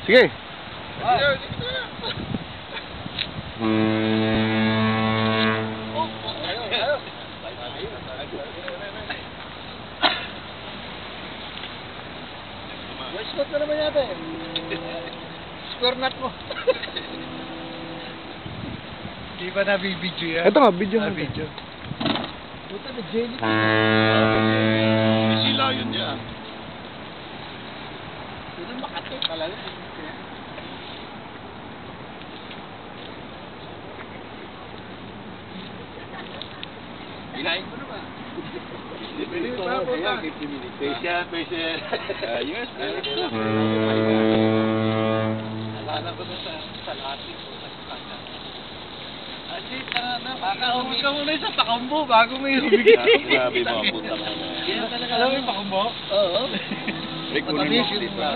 Sige. Westcott na naman yata eh. Square nut mo. Di ba nabibidyo yan? Ito nga, video nga. Video. Puta na jelly. Sila yun dyan. Yun ang Makati talaga. Hinahin mo naman. Patient. Yes, Alala ko na sa lahat. Kasi kakauwi ka muna sa pakumbo bago may humigit. Grabe mga puta ka. Alam mo yung pakumbo? Oo. May kunin mo.